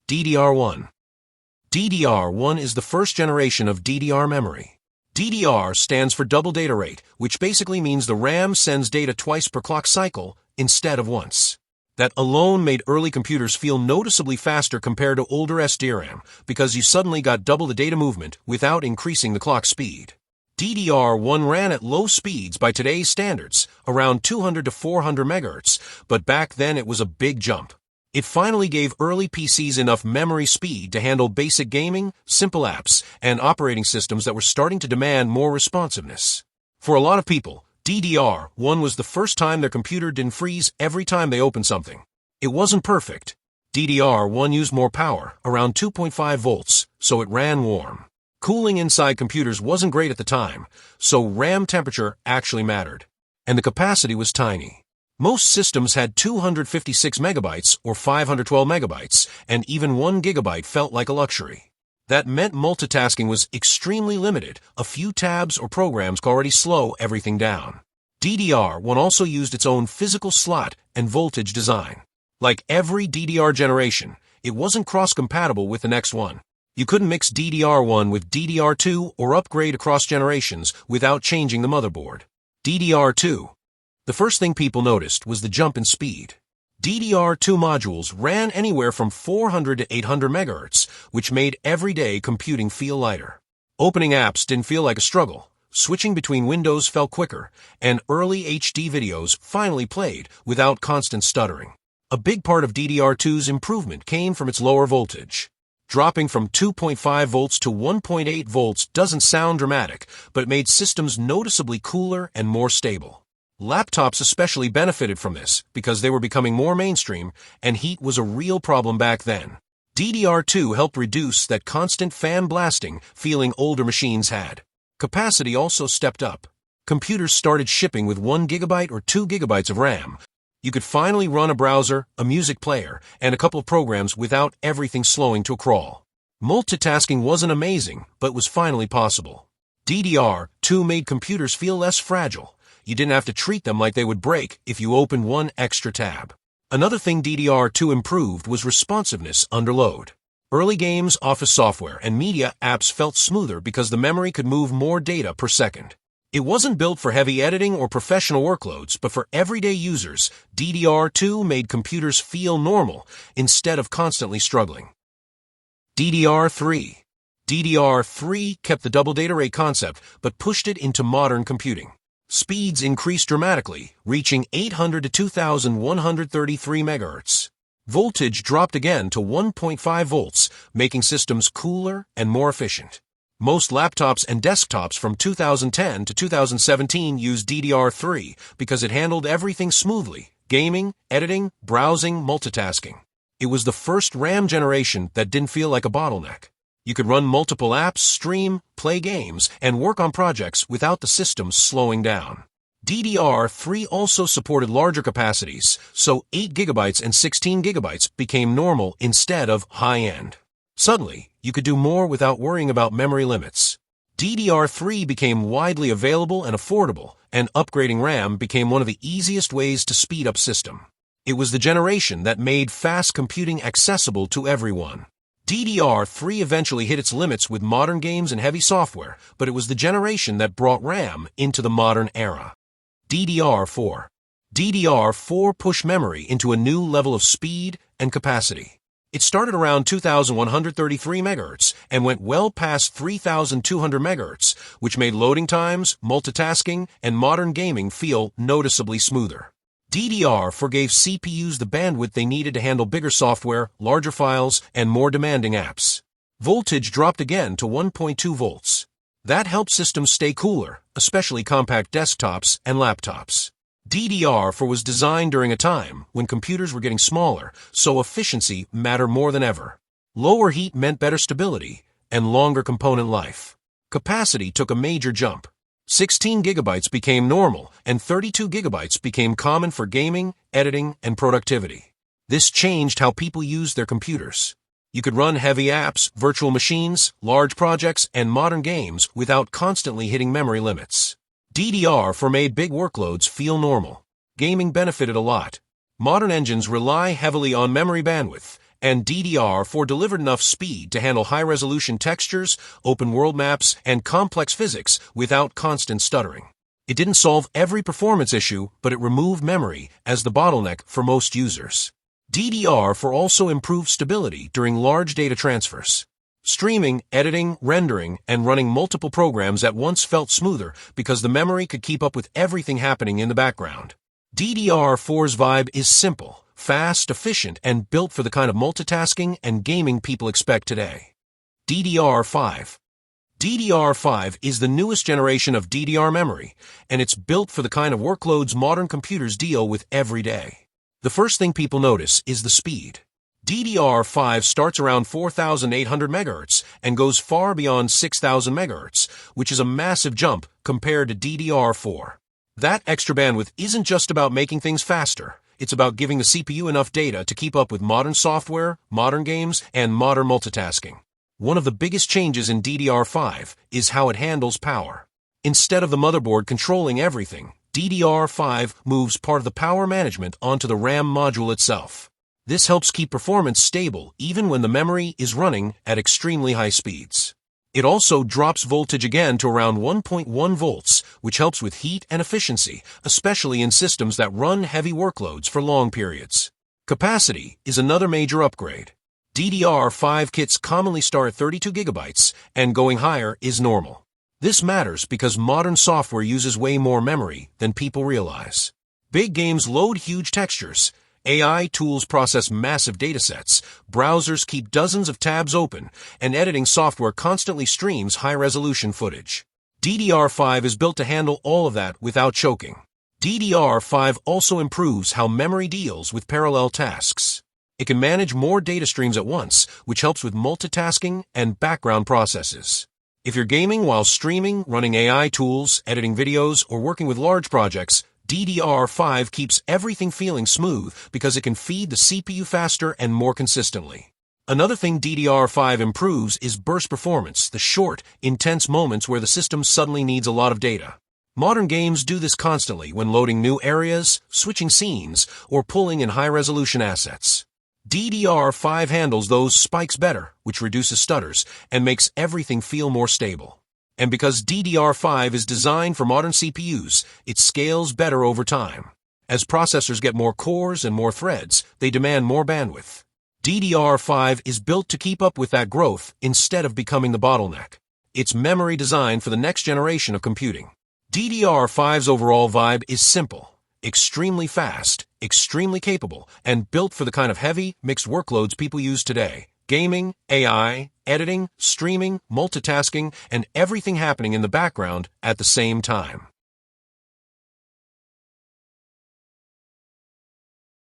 DDR1. DDR1 is the first generation of DDR memory. DDR stands for double data rate, which basically means the RAM sends data twice per clock cycle instead of once. That alone made early computers feel noticeably faster compared to older SDRAM because you suddenly got double the data movement without increasing the clock speed. DDR1 ran at low speeds by today's standards, around 200 to 400 MHz, but back then it was a big jump. It finally gave early PCs enough memory speed to handle basic gaming, simple apps, and operating systems that were starting to demand more responsiveness. For a lot of people, DDR1 was the first time their computer didn't freeze every time they opened something. It wasn't perfect. DDR1 used more power, around 2.5 volts, so it ran warm. Cooling inside computers wasn't great at the time, so RAM temperature actually mattered. And the capacity was tiny. Most systems had 256 megabytes or 512 megabytes, and even 1 gigabyte felt like a luxury. That meant multitasking was extremely limited. A few tabs or programs could already slow everything down. DDR1 also used its own physical slot and voltage design. Like every DDR generation, it wasn't cross-compatible with the next one. You couldn't mix DDR1 with DDR2 or upgrade across generations without changing the motherboard. DDR2. The first thing people noticed was the jump in speed. DDR2 modules ran anywhere from 400 to 800 MHz, which made everyday computing feel lighter. Opening apps didn't feel like a struggle. Switching between windows felt quicker, and early HD videos finally played without constant stuttering. A big part of DDR2's improvement came from its lower voltage. Dropping from 2.5 volts to 1.8 volts doesn't sound dramatic, but it made systems noticeably cooler and more stable. Laptops especially benefited from this because they were becoming more mainstream and heat was a real problem back then. DDR2 helped reduce that constant fan blasting feeling older machines had. Capacity also stepped up. Computers started shipping with 1 gigabyte or 2 gigabytes of RAM. You could finally run a browser, a music player, and a couple of programs without everything slowing to a crawl. Multitasking wasn't amazing, but was finally possible. DDR2 made computers feel less fragile. You didn't have to treat them like they would break if you opened one extra tab. Another thing DDR2 improved was responsiveness under load. Early games, office software, and media apps felt smoother because the memory could move more data per second. It wasn't built for heavy editing or professional workloads, but for everyday users, DDR2 made computers feel normal instead of constantly struggling. DDR3. DDR3 kept the double data rate concept, but pushed it into modern computing. Speeds increased dramatically, reaching 800 to 2,133 MHz. Voltage dropped again to 1.5 volts, making systems cooler and more efficient. Most laptops and desktops from 2010 to 2017 used DDR3 because it handled everything smoothly: gaming, editing, browsing, multitasking. It was the first RAM generation that didn't feel like a bottleneck. You could run multiple apps, stream, play games, and work on projects without the system slowing down. DDR3 also supported larger capacities, so 8 gigabytes and 16 gigabytes became normal instead of high-end. Suddenly, you could do more without worrying about memory limits. DDR3 became widely available and affordable, and upgrading RAM became one of the easiest ways to speed up system. It was the generation that made fast computing accessible to everyone. DDR3 eventually hit its limits with modern games and heavy software, but it was the generation that brought RAM into the modern era. DDR4. DDR4 pushed memory into a new level of speed and capacity. It started around 2,133 MHz and went well past 3,200 MHz, which made loading times, multitasking, and modern gaming feel noticeably smoother. DDR4 gave CPUs the bandwidth they needed to handle bigger software, larger files, and more demanding apps. Voltage dropped again to 1.2 volts. That helped systems stay cooler, especially compact desktops and laptops. DDR4 was designed during a time when computers were getting smaller, so efficiency mattered more than ever. Lower heat meant better stability and longer component life. Capacity took a major jump. 16 gigabytes became normal, and 32 gigabytes became common for gaming, editing, and productivity. This changed how people used their computers. You could run heavy apps, virtual machines, large projects, and modern games without constantly hitting memory limits. DDR4 made big workloads feel normal. Gaming benefited a lot. Modern engines rely heavily on memory bandwidth, and DDR4 delivered enough speed to handle high-resolution textures, open-world maps, and complex physics without constant stuttering. It didn't solve every performance issue, but it removed memory as the bottleneck for most users. DDR4 also improved stability during large data transfers. Streaming, editing, rendering, and running multiple programs at once felt smoother because the memory could keep up with everything happening in the background. DDR4's vibe is simple, fast, efficient, and built for the kind of multitasking and gaming people expect today. DDR5. DDR5 is the newest generation of DDR memory, and it's built for the kind of workloads modern computers deal with every day. The first thing people notice is the speed. DDR5 starts around 4,800 MHz and goes far beyond 6,000 MHz, which is a massive jump compared to DDR4. That extra bandwidth isn't just about making things faster. It's about giving the CPU enough data to keep up with modern software, modern games, and modern multitasking. One of the biggest changes in DDR5 is how it handles power. Instead of the motherboard controlling everything, DDR5 moves part of the power management onto the RAM module itself. This helps keep performance stable even when the memory is running at extremely high speeds. It also drops voltage again to around 1.1 volts, which helps with heat and efficiency, especially in systems that run heavy workloads for long periods. Capacity is another major upgrade. DDR5 kits commonly start at 32 GB, and going higher is normal. This matters because modern software uses way more memory than people realize. Big games load huge textures. AI tools process massive datasets, browsers keep dozens of tabs open, and editing software constantly streams high-resolution footage. DDR5 is built to handle all of that without choking. DDR5 also improves how memory deals with parallel tasks. It can manage more data streams at once, which helps with multitasking and background processes. If you're gaming while streaming, running AI tools, editing videos, or working with large projects, DDR5 keeps everything feeling smooth because it can feed the CPU faster and more consistently. Another thing DDR5 improves is burst performance, the short, intense moments where the system suddenly needs a lot of data. Modern games do this constantly when loading new areas, switching scenes, or pulling in high-resolution assets. DDR5 handles those spikes better, which reduces stutters and makes everything feel more stable. And because DDR5 is designed for modern CPUs, it scales better over time. As processors get more cores and more threads, they demand more bandwidth. DDR5 is built to keep up with that growth instead of becoming the bottleneck. It's memory designed for the next generation of computing. DDR5's overall vibe is simple, extremely fast, extremely capable, and built for the kind of heavy, mixed workloads people use today. Gaming, AI, editing, streaming, multitasking, and everything happening in the background at the same time.